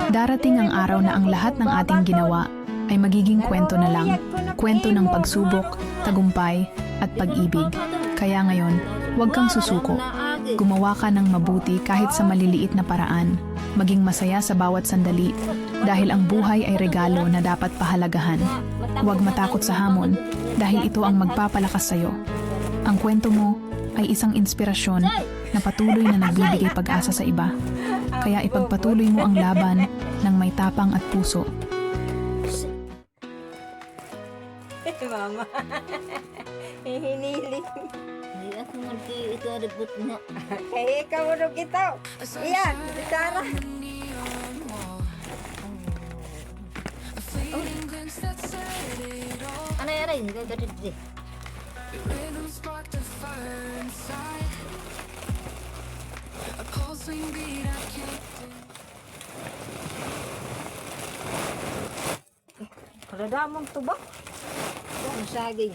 Darating ang araw na ang lahat ng ating ginawa ay magiging kwento na lang. Kwento ng pagsubok, tagumpay, at pag-ibig. Kaya ngayon, huwag kang susuko. Gumawa ka ng mabuti kahit sa maliliit na paraan. Maging masaya sa bawat sandali dahil ang buhay ay regalo na dapat pahalagahan. Huwag matakot sa hamon dahil ito ang magpapalakas sa'yo. Ang kwento mo ay isang inspirasyon na patuloy na nagbibigay pag-asa sa iba. Kaya ipagpatuloy mo ang laban ng may tapang at puso. Mama, hinihiling. Hindi ako nag-ikaribot na. Kaya ikaw mo kita. Iyan, Sarah. Ano yan ay? Gagalit di. Kaladamang tubak. Ang saging.